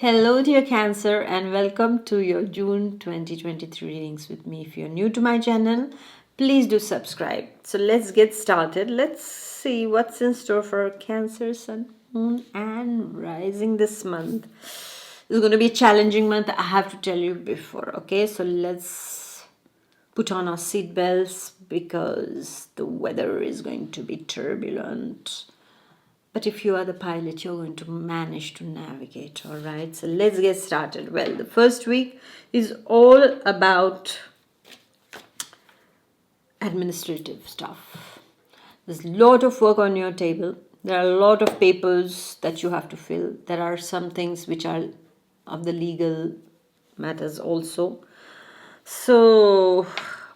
Hello, dear Cancer, and welcome to your June 2023 readings with me. If you're new to my channel, please do subscribe. So, let's get started. Let's see what's in store for Cancer, Sun, Moon, and Rising this month. This is going to be a challenging month, I have to tell you before. Okay, so let's put on our seatbelts because the weather is going to be turbulent. But if you are the pilot, you're going to manage to navigate, all right? So let's get started. Well, the first week is all about administrative stuff. There's a lot of work on your table. There are a lot of papers that you have to fill. There are some things which are of the legal matters also. So,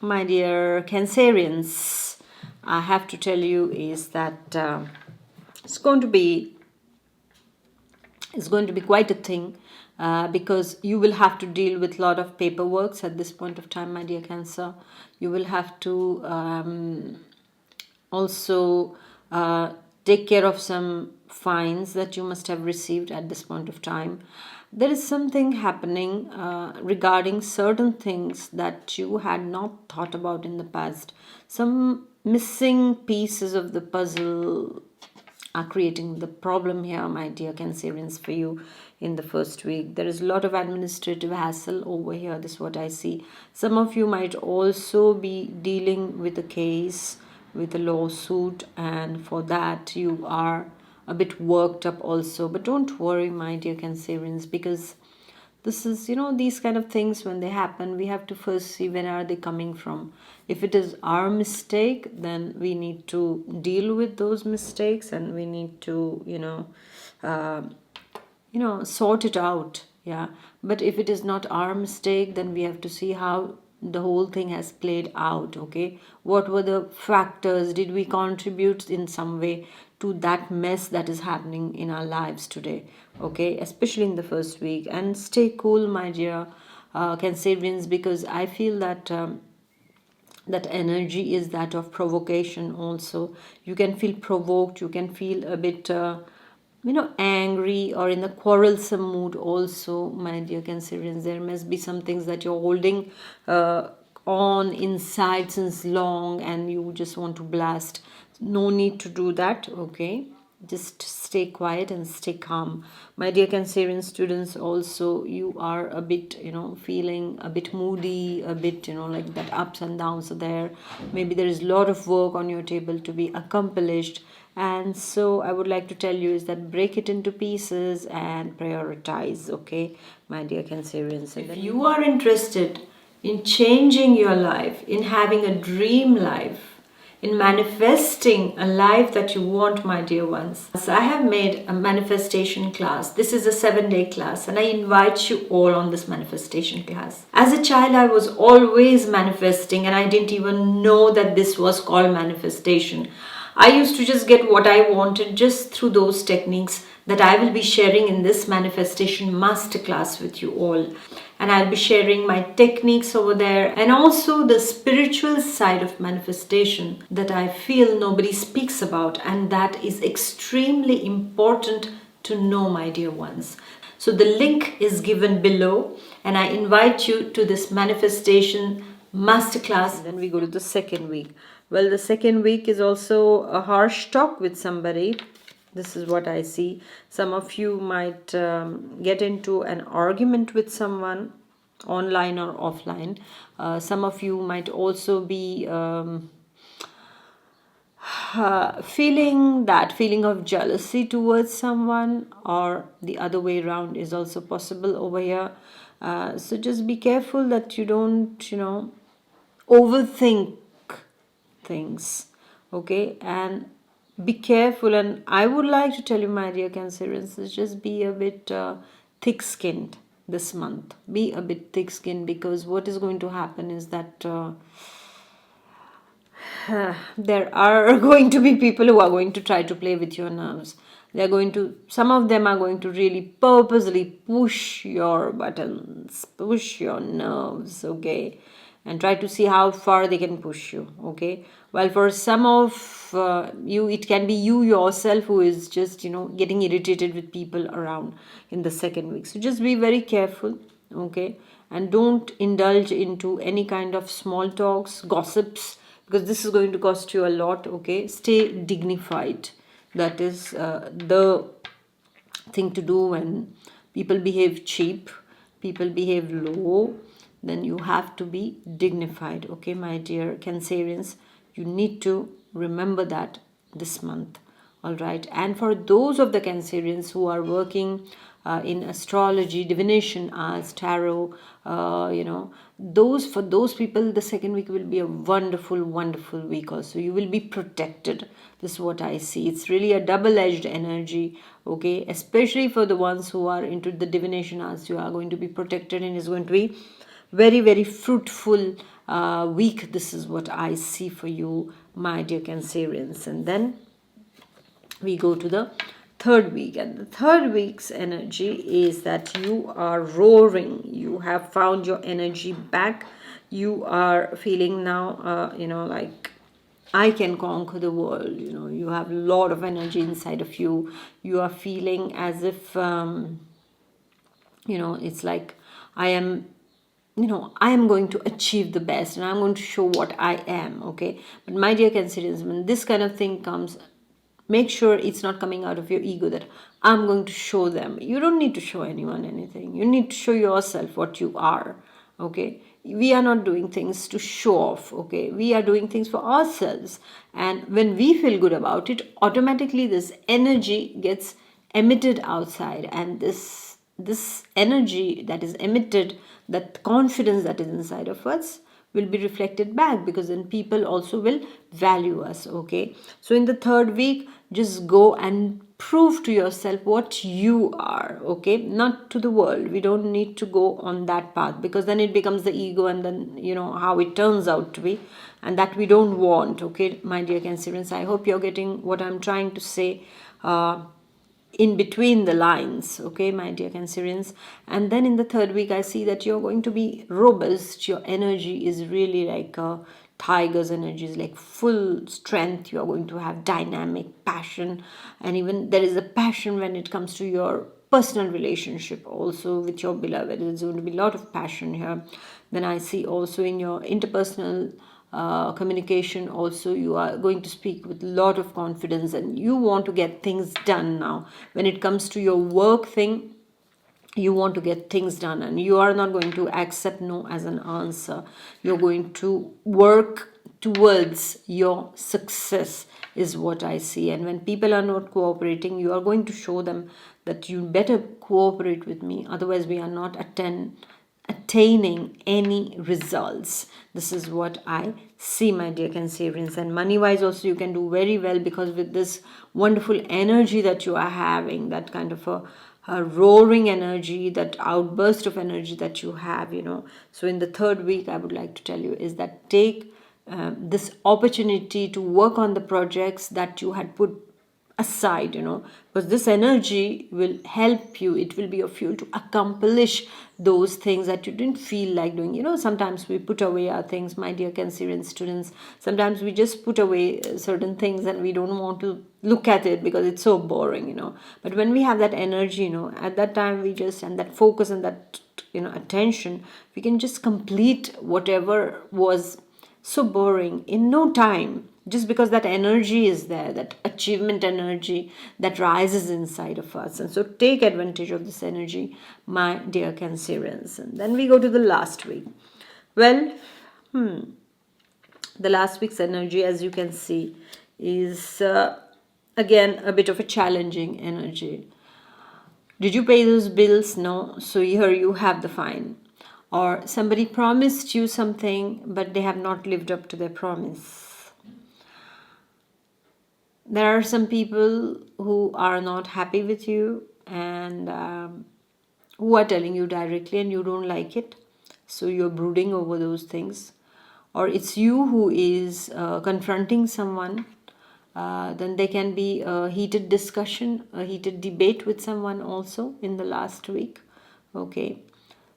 my dear Cancerians, I have to tell you is that it's going to be quite a thing because you will have to deal with a lot of paperwork at this point of time, my dear Cancer. You will have to also take care of some fines that you must have received at this point of time. There is something happening regarding certain things that you had not thought about in the past. Some missing pieces of the puzzle are creating the problem here, my dear Cancerians, for you in the first week. There is a lot of administrative hassle over here. This is what I see. Some of you might also be dealing with a case, with a lawsuit, and for that you are a bit worked up also. But don't worry, my dear Cancerians, because this is, these kind of things, when they happen, we have to first see where are they coming from. If it is our mistake, then we need to deal with those mistakes, and we need to sort it out. Yeah, but if it is not our mistake, then we have to see how the whole thing has played out. Okay, what were the factors? Did we contribute in some way to that mess that is happening in our lives today? Okay, especially in the first week. And stay cool, my dear Cancerians, because I feel that that energy is that of provocation also. You can feel provoked, you can feel a bit angry or in a quarrelsome mood also, my dear Cancerians. There must be some things that you're holding on inside since long and you just want to blast. No need to do that. Okay, just stay quiet and stay calm, my dear Cancerian students. Also, you are a bit feeling a bit moody, a bit like that ups and downs are there. Maybe there is a lot of work on your table to be accomplished, and so I would like to tell you is that break it into pieces and prioritize. Okay, my dear Cancerians, if you are interested in changing your life, in having a dream life, in manifesting a life that you want, my dear ones. So I have made a manifestation class. This is a 7-day class, and I invite you all on this manifestation class. As a child, I was always manifesting, and I didn't even know that this was called manifestation. I used to just get what I wanted just through those techniques that I will be sharing in this manifestation masterclass with you all. And I'll be sharing my techniques over there, and also the spiritual side of manifestation that I feel nobody speaks about, and that is extremely important to know, my dear ones. So the link is given below, and I invite you to this manifestation masterclass. Then we go to the second week. Well, the second week is also a harsh talk with somebody. This is what I see. Some of you might get into an argument with someone, online or offline. Some of you might also be feeling that feeling of jealousy towards someone, or the other way around is also possible over here. So just be careful that you don't, overthink things. Okay, and be careful. And I would like to tell you, my dear Cancerians, is just be a bit thick-skinned this month. Be a bit thick-skinned, because what is going to happen is that there are going to be people who are going to try to play with your nerves. Some of them are going to really purposely push your buttons, push your nerves. Okay, and try to see how far they can push you. Okay, while for some of you, it can be you yourself who is just, getting irritated with people around in the second week. So just be very careful. Okay, and don't indulge into any kind of small talks, gossips, because this is going to cost you a lot. Okay, stay dignified. That is the thing to do. When people behave cheap, people behave low, then you have to be dignified. Okay, my dear Cancerians, you need to remember that this month. All right, and for those of the Cancerians who are working in astrology, divination, as tarot, those, for those people, the second week will be a wonderful, wonderful week. Also, you will be protected. This is what I see. It's really a double-edged energy. Okay, especially for the ones who are into the divination arts, you are going to be protected, and it's going to be very, very fruitful week. This is what I see for you, my dear Cancerians. And then we go to the third week, and the third week's energy is that you are roaring. You have found your energy back. You are feeling now, like, I can conquer the world. You have a lot of energy inside of you. You are feeling as if, it's like, I am, I am going to achieve the best, and I'm going to show what I am. Okay, but my dear Cancerians, when this kind of thing comes, make sure it's not coming out of your ego that I'm going to show them. You don't need to show anyone anything. You need to show yourself what you are. Okay, we are not doing things to show off. Okay, we are doing things for ourselves, and when we feel good about it, automatically this energy gets emitted outside, and this energy that is emitted, that confidence that is inside of us, will be reflected back, because then people also will value us. Okay, so in the third week, just go and prove to yourself what you are. Okay, not to the world. We don't need to go on that path, because then it becomes the ego, and then how it turns out to be, and that we don't want. Okay, my dear Cancerians, I hope you're getting what I'm trying to say in between the lines. Okay, my dear Cancerians. And then in the third week, I see that you're going to be robust. Your energy is really like a tiger's energy, is like full strength. You are going to have dynamic passion, and even there is a passion when it comes to your personal relationship also with your beloved. There's going to be a lot of passion here. Then I see also in your interpersonal communication also, you are going to speak with a lot of confidence, and you want to get things done now. When it comes to your work thing, you want to get things done, and you are not going to accept no as an answer. You're going to work towards your success, is what I see. And when people are not cooperating, you are going to show them that you better cooperate with me, otherwise we are not attaining any results. This is what I see, my dear Cancerians. And money wise also, you can do very well, because with this wonderful energy that you are having, that kind of a roaring energy, that outburst of energy that you have, so in the third week, I would like to tell you is that take this opportunity to work on the projects that you had put aside, because this energy will help you. It will be of you to accomplish those things that you didn't feel like doing. Sometimes we put away our things, my dear Cancerian students. Sometimes we just put away certain things, and we don't want to look at it because it's so boring. But when we have that energy, at that time, we just, and that focus and that attention, we can just complete whatever was so boring in no time, just because that energy is there, that achievement energy that rises inside of us. And so take advantage of this energy, my dear Cancerians. And then we go to the last week. Well, the last week's energy, as you can see, is again a bit of a challenging energy. Did you pay those bills? No. So here you have the fine. Or somebody promised you something, but they have not lived up to their promise. There are some people who are not happy with you, and who are telling you directly, and you don't like it. So you're brooding over those things. Or it's you who is confronting someone. Then there can be a heated discussion, a heated debate with someone also in the last week. Okay.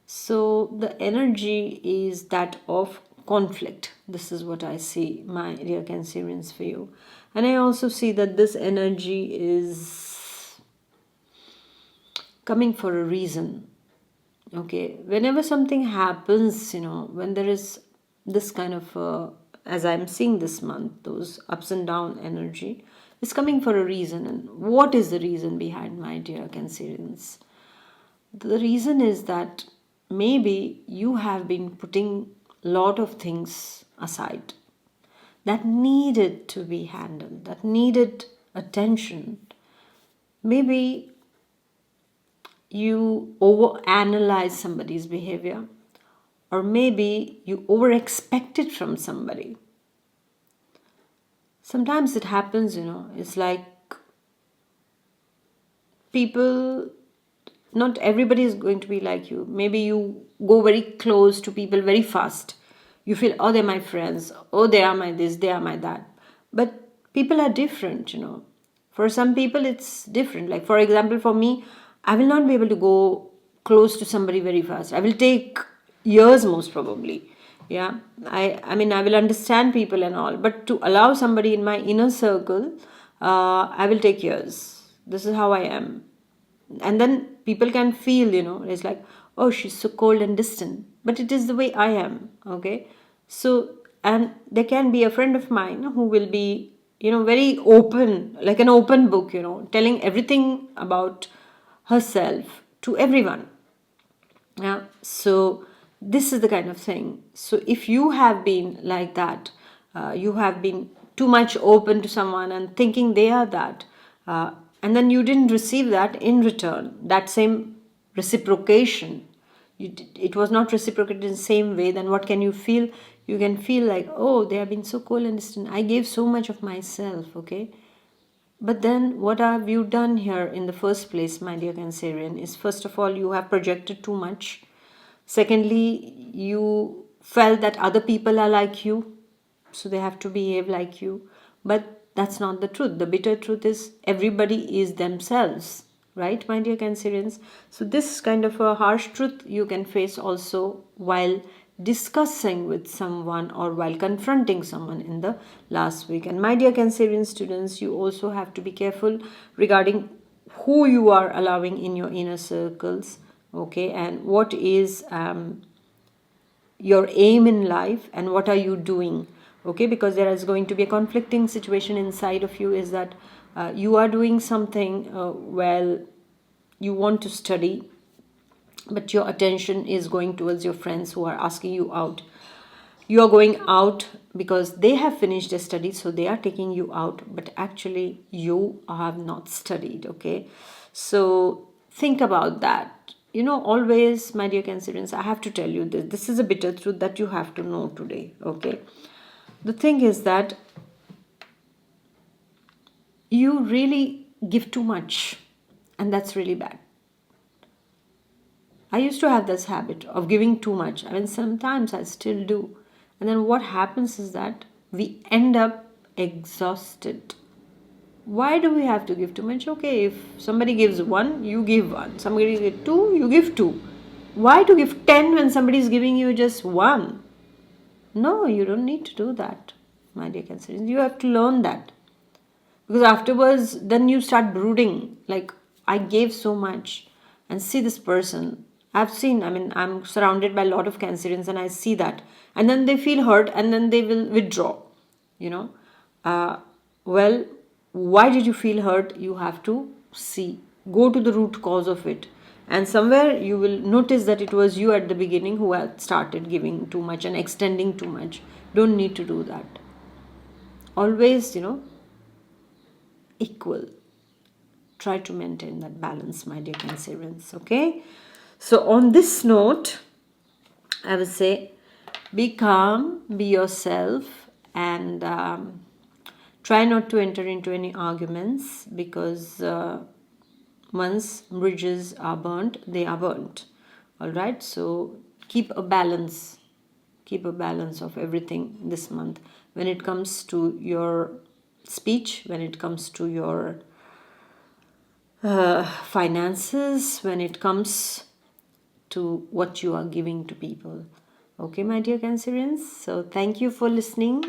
So the energy is that of conflict. This is what I see, my dear Cancerians, for you. And I also see that this energy is coming for a reason. Okay, whenever something happens, when there is this kind of, as I'm seeing this month, those ups and down energy is coming for a reason. And what is the reason behind, my dear Cancerians? The reason is that maybe you have been putting a lot of things aside that needed to be handled, that needed attention. Maybe you overanalyze somebody's behavior, or maybe you over expect it from somebody. Sometimes it happens, it's like people, not everybody is going to be like you. Maybe you go very close to people very fast. You feel, oh, they're my friends, oh, they are my this, they are my that. But people are different, For some people, it's different. Like, for example, for me, I will not be able to go close to somebody very fast. I will take years, most probably. Yeah, I mean, I will understand people and all, but to allow somebody in my inner circle, I will take years. This is how I am. And then people can feel, it's like, oh, she's so cold and distant. But it is the way I am, okay? So, and there can be a friend of mine who will be, very open, like an open book, telling everything about herself to everyone. Yeah. So this is the kind of thing. So if you have been like that, you have been too much open to someone and thinking they are that, and then you didn't receive that in return, that same reciprocation. It was not reciprocated in the same way. Then what can you feel? You can feel like, oh, they have been so cold and distant. I gave so much of myself, okay? But then what have you done here in the first place, my dear Cancerian, is first of all, you have projected too much. Secondly, you felt that other people are like you, so they have to behave like you. But that's not the truth. The bitter truth is everybody is themselves, right, my dear Cancerians? So this kind of a harsh truth you can face also while discussing with someone or while confronting someone in the last week. And my dear Cancerian students, you also have to be careful regarding who you are allowing in your inner circles, okay, and what is your aim in life and what are you doing, okay, because there is going to be a conflicting situation inside of you. Is that you are doing something well, you want to study, but your attention is going towards your friends who are asking you out. You are going out because they have finished their studies, so they are taking you out, but actually you have not studied, okay? So think about that. Always, my dear Cancerians, I have to tell you this. This is a bitter truth that you have to know today, okay? The thing is that you really give too much, and that's really bad. I used to have this habit of giving too much. I mean, sometimes I still do. And then what happens is that we end up exhausted. Why do we have to give too much? Okay, if somebody gives one, you give one. Somebody gives two, you give two. Why to give 10 when somebody is giving you just one? No, you don't need to do that, my dear Cancerians. You have to learn that. Because afterwards, then you start brooding, like, I gave so much, and see this person. I'm surrounded by a lot of Cancerians, and I see that. And then they feel hurt, and then they will withdraw, well, why did you feel hurt? You have to go to the root cause of it. And somewhere you will notice that it was you at the beginning who had started giving too much and extending too much. Don't need to do that. Always, equal. Try to maintain that balance, my dear Cancerians, okay? So on this note, I would say be calm, be yourself, and try not to enter into any arguments, because once bridges are burnt, they are burnt. All right, so keep a balance of everything this month when it comes to your speech, when it comes to your finances, when it comes to what you are giving to people. Okay, my dear Cancerians. So thank you for listening.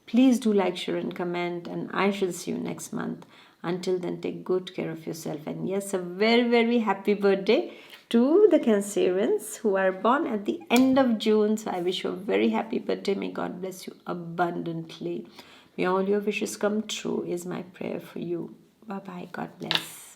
Please do like, share, and comment, and I shall see you next month. Until then, take good care of yourself. And yes, a very, very happy birthday to the Cancerians who are born at the end of June. So I wish you a very happy birthday. May God bless you abundantly. May all your wishes come true, is my prayer for you. Bye bye. God bless.